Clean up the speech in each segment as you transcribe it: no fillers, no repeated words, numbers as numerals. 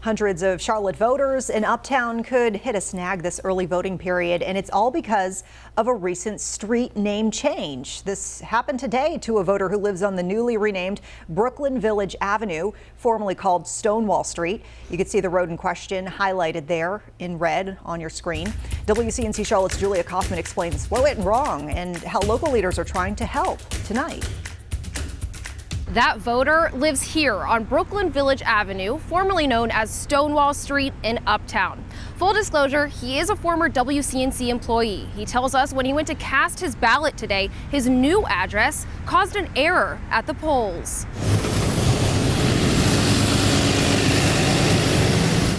Hundreds of Charlotte voters in Uptown could hit a snag this early voting period, and it's all because of a recent street name change. This happened today to a voter who lives on the newly renamed Brooklyn Village Avenue, formerly called Stonewall Street. You can see the road in question highlighted there in red on your screen. WCNC Charlotte's Julia Kauffman explains what went wrong and how local leaders are trying to help tonight. That voter lives here on Brooklyn Village Avenue, formerly known as Stonewall Street in Uptown. Full disclosure, he is a former WCNC employee. He tells us when he went to cast his ballot today, his new address caused an error at the polls.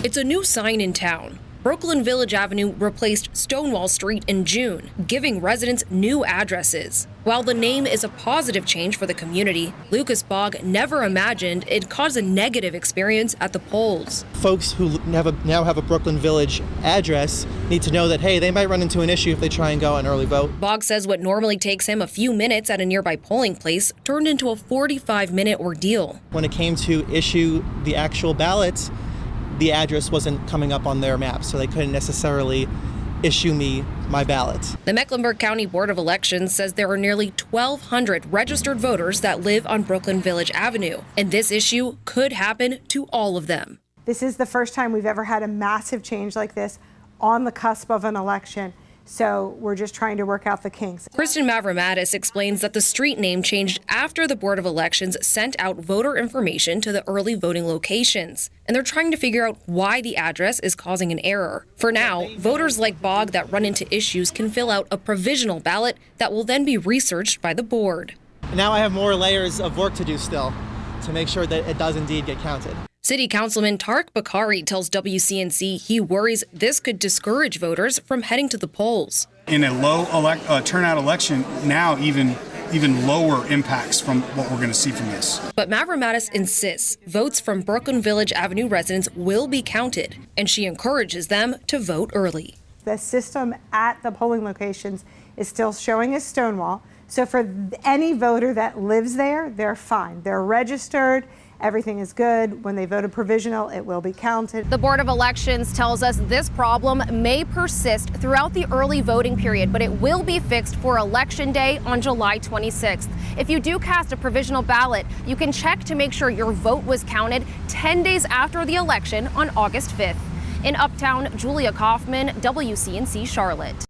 It's a new sign in town. Brooklyn Village Avenue replaced Stonewall Street in June, giving residents new addresses. While the name is a positive change for the community, Lucas Bogg never imagined it'd cause a negative experience at the polls. Folks who now have a Brooklyn Village address need to know that, hey, they might run into an issue if they try and go and early vote. Bogg says what normally takes him a few minutes at a nearby polling place turned into a 45-minute ordeal. When it came to issue the actual ballots, the address wasn't coming up on their map, so they couldn't necessarily issue me my ballot. The Mecklenburg County Board of Elections says there are nearly 1,200 registered voters that live on Brooklyn Village Avenue, and this issue could happen to all of them. This is the first time we've ever had a massive change like this on the cusp of an election. So we're just trying to work out the kinks. Kristen Mavromatis explains that the street name changed after the Board of Elections sent out voter information to the early voting locations. And they're trying to figure out why the address is causing an error. For now, voters like Bogg that run into issues can fill out a provisional ballot that will then be researched by the board. Now I have more layers of work to do still to make sure that it does indeed get counted. City Councilman Tarek Bakari tells WCNC he worries this could discourage voters from heading to the polls. In a low turnout election, now even lower impacts from what we're going to see from this. But Mavromatis insists votes from Brooklyn Village Avenue residents will be counted, and she encourages them to vote early. The system at the polling locations is still showing as Stonewall. So for any voter that lives there, they're fine. They're registered. Everything is good. When they voted provisional, it will be counted. The Board of Elections tells us this problem may persist throughout the early voting period, but it will be fixed for Election Day on July 26th. If you do cast a provisional ballot, you can check to make sure your vote was counted 10 days after the election on August 5th. In Uptown, Julia Kauffman, WCNC Charlotte.